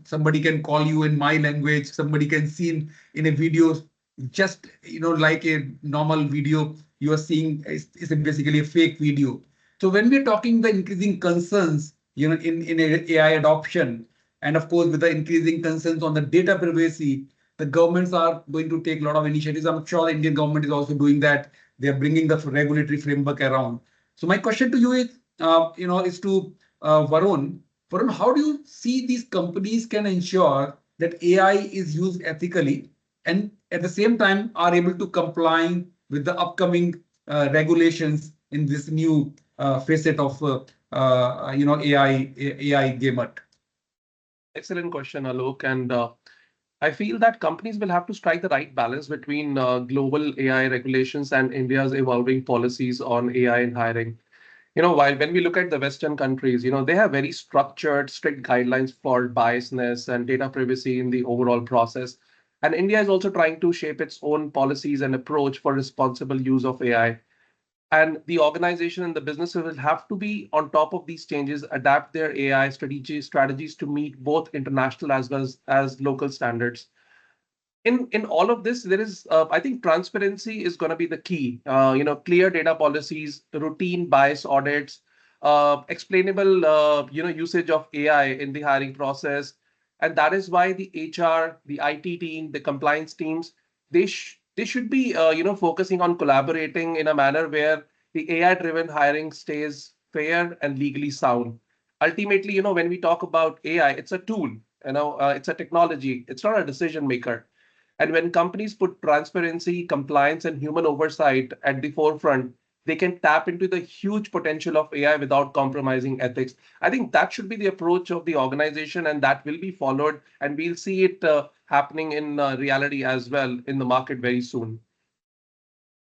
somebody can call you in my language, somebody can see in a video, just, like a normal video you are seeing is basically a fake video. So when we're talking the increasing concerns, in AI adoption, and of course, with the increasing concerns on the data privacy, the governments are going to take a lot of initiatives. I'm sure the Indian government is also doing that. They are bringing the regulatory framework around. So my question to you is to Varun. Varun, how do you see these companies can ensure that AI is used ethically and at the same time are able to comply with the upcoming regulations in this new facet of AI gamut? Excellent question, Alok. And I feel that companies will have to strike the right balance between global AI regulations and India's evolving policies on AI in hiring. While when we look at the Western countries, they have very structured, strict guidelines for biasness and data privacy in the overall process. And India is also trying to shape its own policies and approach for responsible use of AI. And the organization and the businesses will have to be on top of these changes, adapt their AI strategies to meet both international as well as local standards. In all of this, there is, I think, transparency is going to be the key. Clear data policies, routine bias audits, explainable, usage of AI in the hiring process, and that is why the HR, the IT team, the compliance teams, they should be, focusing on collaborating in a manner where the AI-driven hiring stays fair and legally sound. Ultimately, when we talk about AI, it's a tool. It's a technology. It's not a decision maker, and when companies put transparency, compliance, and human oversight at the forefront, they can tap into the huge potential of AI without compromising ethics. I think that should be the approach of the organization, and that will be followed. And we'll see it happening in reality as well in the market very soon.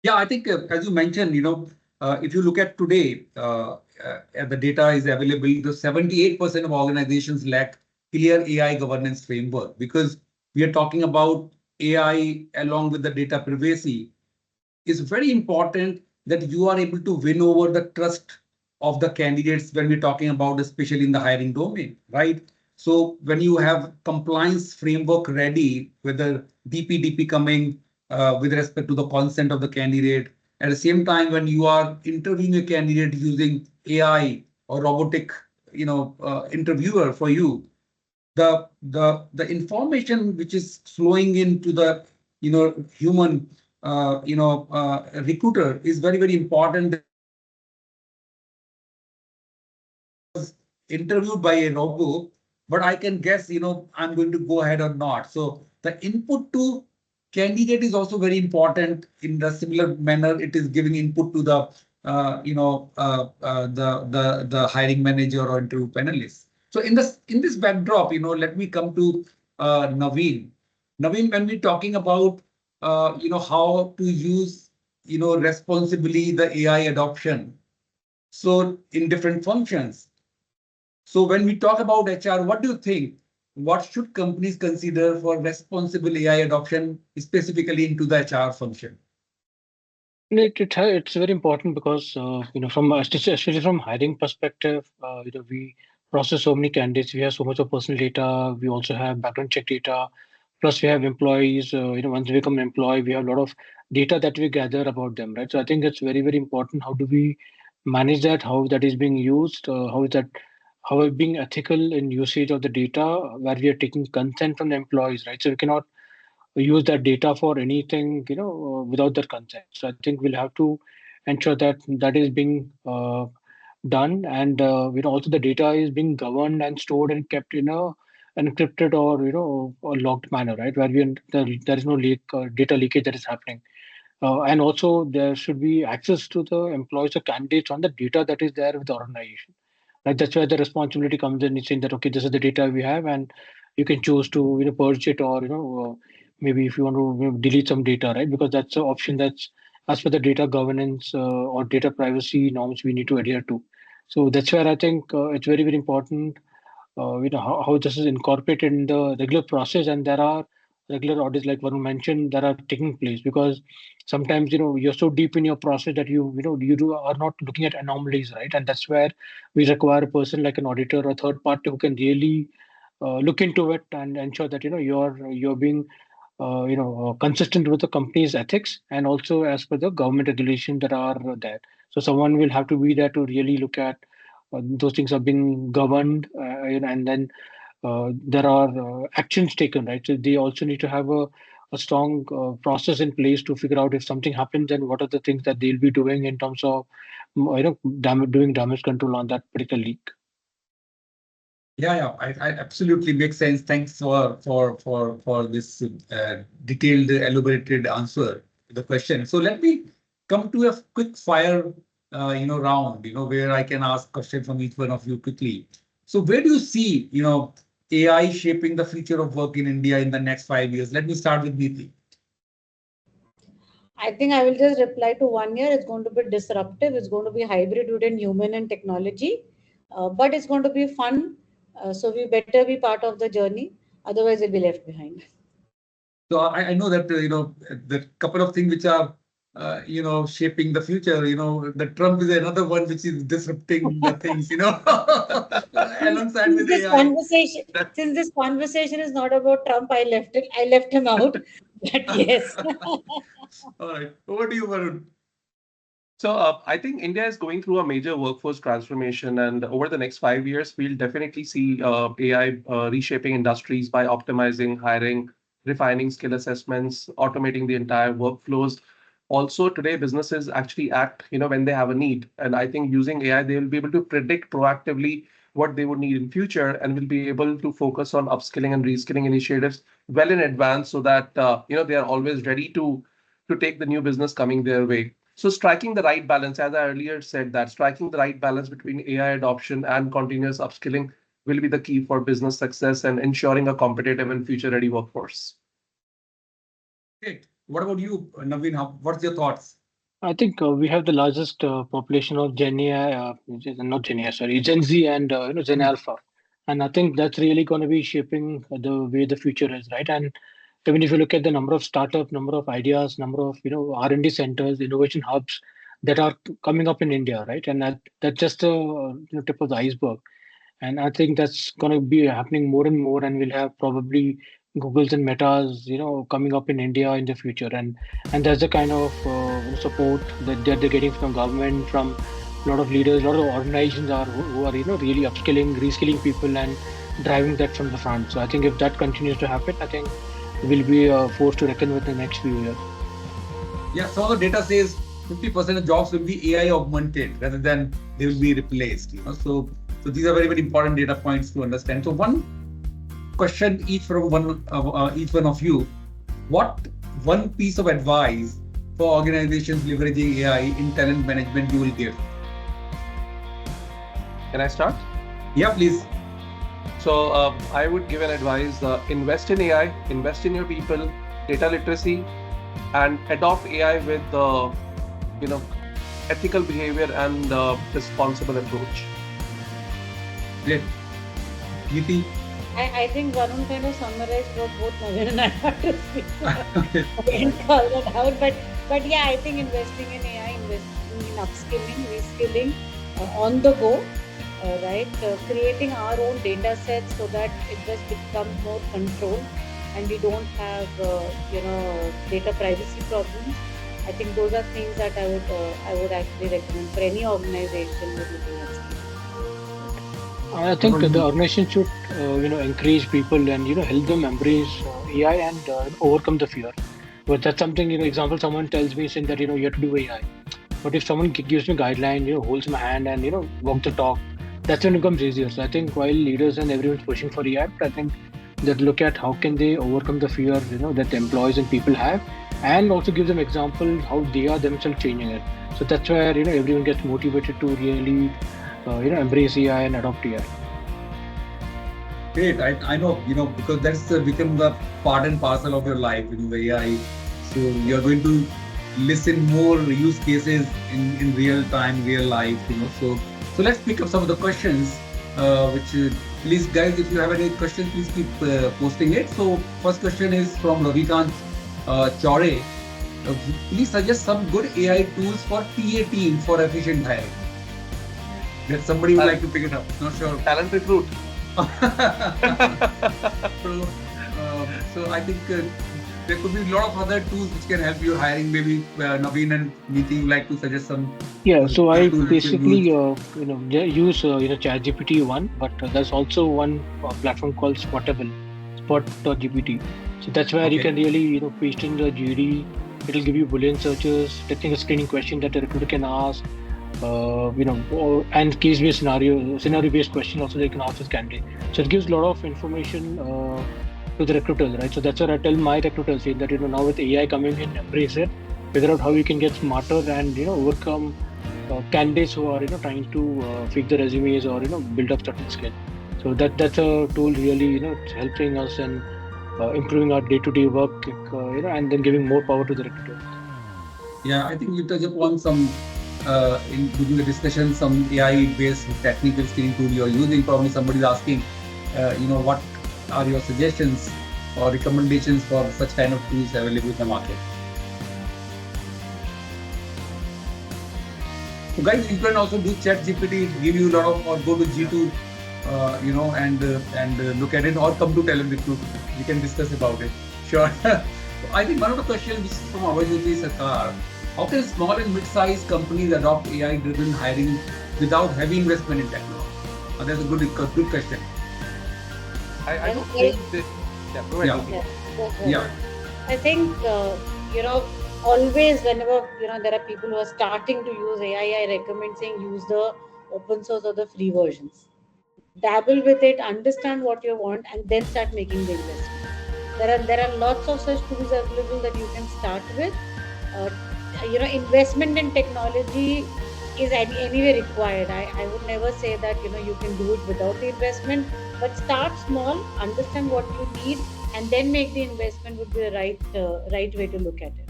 Yeah, I think as you mentioned, if you look at today, the data is available, the 78% of organizations lack clear AI governance framework, because we are talking about AI along with the data privacy. It's very important that you are able to win over the trust of the candidates when we're talking about, especially in the hiring domain, right? So when you have compliance framework ready, whether DPDP coming with respect to the consent of the candidate, at the same time when you are interviewing a candidate using AI or robotic, interviewer for you, the information which is flowing into the human recruiter is very, very important. Interviewed by a robot, but I can guess, I'm going to go ahead or not. So the input to candidate is also very important. In the similar manner, it is giving input to the the hiring manager or interview panelists. So in this backdrop, let me come to Naveen. Naveen, when we're talking about how to use responsibly the AI adoption, so in different functions. So when we talk about HR, what do you think? What should companies consider for responsible AI adoption, specifically into the HR function? It's very important because from especially from hiring perspective, we process so many candidates. We have so much of personal data. We also have background check data. Plus, we have employees. Once they become an employee, we have a lot of data that we gather about them, right? So I think it's very, very important. How do we manage that, how that is being used, how it's being ethical in usage of the data, where we are taking consent from the employees, right? So we cannot use that data for anything, without their consent. So I think we'll have to ensure that that is being done, and also the data is being governed and stored and kept in a encrypted or a locked manner, right? Where there is no data leakage that is happening. And also there should be access to the employees or candidates on the data that is there with the organization. Right? That's where the responsibility comes in. It's saying that, okay, this is the data we have, and you can choose to purge it, or maybe if you want to delete some data, right? Because that's an option that's as per the data governance or data privacy norms we need to adhere to. So that's where I think it's very, very important how this is incorporated in the regular process, and there are regular audits like Varun mentioned that are taking place, because sometimes you're so deep in your process that are not looking at anomalies, right? And that's where we require a person like an auditor or third party who can really look into it and ensure that you're being consistent with the company's ethics and also as per the government regulations that are there. So someone will have to be there to really look at those things are being governed, and then there are actions taken, right? So they also need to have a strong process in place to figure out if something happens, and what are the things that they'll be doing in terms of doing damage control on that particular leak. Yeah, I absolutely makes sense. Thanks for this detailed, elaborated answer to the question. So let me come to a quick fire, round, where I can ask questions from each one of you quickly. So where do you see, AI shaping the future of work in India in the next 5 years? Let me start with Neeti. I think I will just reply to 1 year. It's going to be disruptive. It's going to be hybrid between human and technology, but it's going to be fun. So we better be part of the journey. Otherwise, we'll be left behind. So I know that, the couple of things which are, shaping the future, the Trump is another one which is disrupting the things, alongside with AI. Since this conversation is not about Trump, I left him out. But yes. All right. Over to you, Varun. So I think India is going through a major workforce transformation, and over the next 5 years, we'll definitely see AI reshaping industries by optimizing hiring, refining skill assessments, automating the entire workflows. Also, today businesses actually act, when they have a need, and I think using AI, they will be able to predict proactively what they would need in future, and will be able to focus on upskilling and reskilling initiatives well in advance, so that they are always ready to take the new business coming their way. So striking the right balance, as I earlier said, that striking the right balance between AI adoption and continuous upskilling will be the key for business success and ensuring a competitive and future-ready workforce. Great. What about you, Naveen? What's your thoughts? I think we have the largest population of Gen AI, not Gen AI, sorry, Gen Z and Gen Alpha, and I think that's really going to be shaping the way the future is, right? And even if you look at the number of startup, number of ideas, number of R&D centers, innovation hubs that are coming up in India, right? And that's just the tip of the iceberg. And I think that's going to be happening more and more, and we'll have probably Googles and Metas, coming up in India in the future, and that's the kind of support that they're getting from government, from a lot of leaders, a lot of organizations who are really upskilling, reskilling people, and driving that from the front. So I think if that continues to happen, I think we'll be a force to reckon with the next few years. Yeah, so the data says 50% of jobs will be AI augmented rather than they will be replaced. So these are very, very important data points to understand. So one question each from each one of you: what one piece of advice for organizations leveraging AI in talent management you will give? Can I start? Yeah, please. So I would give an advice: invest in AI, invest in your people, data literacy, and adopt AI with ethical behavior and responsible approach. Great. Neeti? I think Varun kind of summarized what both Naveen and I had to speak about. I didn't call that out, but yeah, I think investing in AI, investing in upskilling, reskilling on the go, right? Creating our own data sets so that it just becomes more controlled and we don't have, data privacy problems. I think those are things that I would actually recommend for any organization who's looking at scale. I think the organization should, encourage people and help them embrace AI and overcome the fear. But that's something, example, someone tells me saying that you have to do AI. But if someone gives me guideline, holds my hand and walk the talk, that's when it becomes easier. So I think while leaders and everyone's pushing for AI, I think that look at how can they overcome the fear, that employees and people have, and also give them example how they are themselves changing it. So that's where everyone gets motivated to really embrace AI and adopt AI. Great. I know, because that's become the part and parcel of your life, the AI. So you're going to listen more use cases in real time, real life, So let's pick up some of the questions, which please guys, if you have any questions, please keep posting it. So first question is from Ravikant Chore. Please suggest some good AI tools for TA team for efficient hiring. That somebody would like to pick it up. Not sure. Talent Recruit. So I think there could be a lot of other tools which can help you hiring. Maybe Naveen and Neeti would like to suggest some. Yeah, so I basically use ChatGPT one, but there's also one platform called Spot.gpt. So that's where you can really paste in the GD. It'll give you Boolean searches, technical screening question that the recruiter can ask. And case-based scenario-based question also they can ask this candidate. So it gives a lot of information to the recruiters, right? So that's what I tell my recruiters that now with AI coming in, embrace it, figure out how you can get smarter and overcome candidates who are trying to fake the resumes or build up certain skill. So that's a tool really it's helping us and improving our day-to-day work, and then giving more power to the recruiter. Yeah, I think you touched upon some. During the discussion, some AI-based technical screening tool you're using. Probably somebody's asking, what are your suggestions or recommendations for such kind of tools available in the market? So guys, you can also do ChatGPT, give you a lot of, or go to G2, and look at it, or come to Talent Recruit. We can discuss about it. Sure. I think one of the questions from Avajyoti Sarkar. How can small and mid-sized companies adopt AI-driven hiring without heavy investment in technology? That's a good question. I don't think that. Yeah, go ahead. Yeah. I think always whenever there are people who are starting to use AI, I recommend saying use the open source or the free versions. Dabble with it, understand what you want, and then start making the investment. There are lots of such tools available that you can start with. Investment in technology is anyway required. I would never say that you can do it without the investment, but start small, understand what you need, and then make the investment would be the right way to look at it.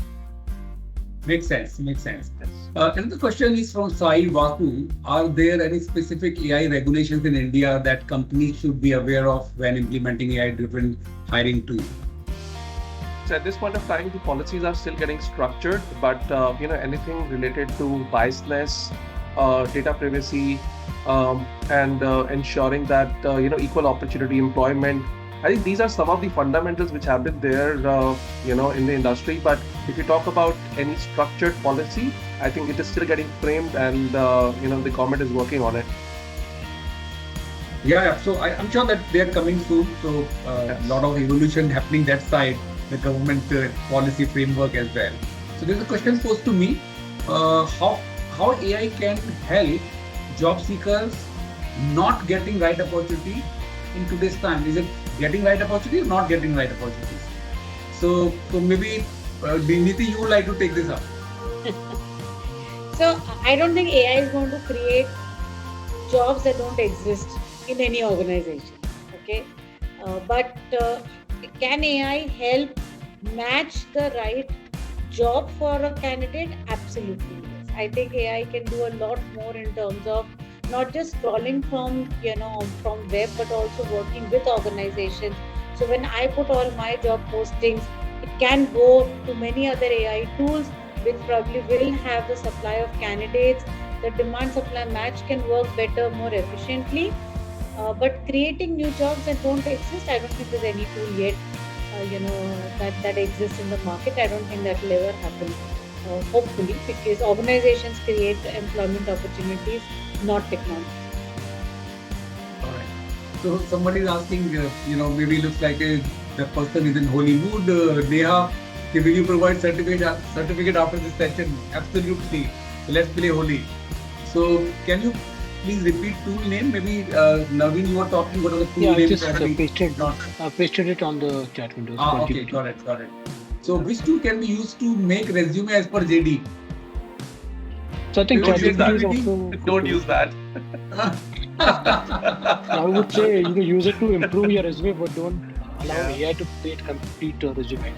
Makes sense. Another question is from Sai Vaku. Are there any specific AI regulations in India that companies should be aware of when implementing AI-driven hiring tools? So at this point of time, the policies are still getting structured, but anything related to biasness, data privacy, and ensuring that equal opportunity employment. I think these are some of the fundamentals which have been there, in the industry. But if you talk about any structured policy, I think it is still getting framed, and the government is working on it. Yeah. So I'm sure that they are coming soon. So a lot of evolution happening that side. The government policy framework as well. So there's a question posed to me, how AI can help job seekers not getting right opportunity in today's time. Is it getting right opportunity or not getting right opportunities? So maybe Neeti, you would like to take this up. So I don't think AI is going to create jobs that don't exist in any organization. Okay, but can AI help match the right job for a candidate? Absolutely, yes. I think AI can do a lot more in terms of not just scrolling from web, but also working with organizations. So when I put all my job postings, it can go to many other AI tools, which probably will have the supply of candidates. The demand-supply match can work better, more efficiently. But creating new jobs that don't exist, I don't think there's any tool yet, that exists in the market. I don't think that will ever happen. hopefully, because organizations create employment opportunities, not technology. All right. So somebody is asking, maybe looks like the person is in holy mood. Neha, will you provide certificate after this session? Absolutely. Let's play holy. So can you please repeat tool name? Maybe Naveen, you were talking what are the tool Yeah, I names? just Actually, pasted it on the chat window. okay, got it. So which tool can be used to make resume as per JD? So I think Don't use ChatGPT is that. also Don't use that. I would say use it to improve your resume, but don't allow Yeah. AI to create complete resume.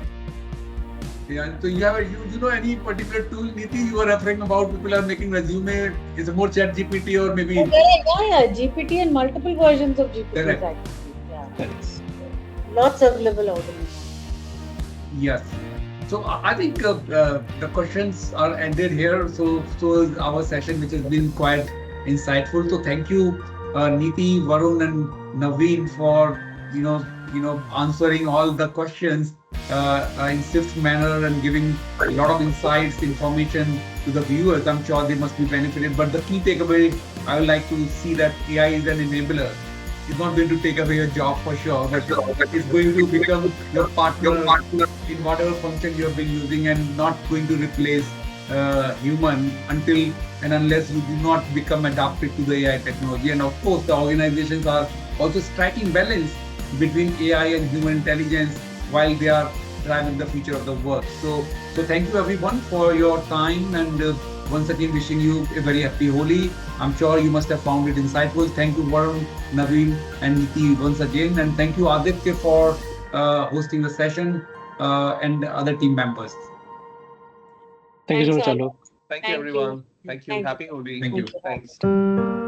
Yeah, so you know any particular tool, Niti, you were referring about people are making resume, is it more chat GPT or maybe Yeah, GPT and multiple versions of GPT Correct. actually. Yeah. Correct. Lots available out there. Yes. So I think the questions are ended here. So is our session, which has been quite insightful. So thank you, Niti, Varun, and Naveen for answering all the questions in swift manner and giving a lot of insights, information to the viewers. I'm sure they must be benefited. But the key takeaway, I would like to see that AI is an enabler. It's not going to take away your job for sure, but it's going to become your partner in whatever function you have been using and not going to replace human until and unless you do not become adapted to the AI technology. And of course, the organizations are also striking balance between AI and human intelligence while they are driving the future of the work. So thank you everyone for your time and once again wishing you a very happy Holi. I'm sure you must have found it insightful. Thank you Varun, Naveen and Niti once again, and thank you Aditya for hosting the session and other team members. Thank you so Thanks, much, all. Alok. Thank you, Thank you. everyone. Thank you. Thank you. Happy Holi. Thank you. Thanks.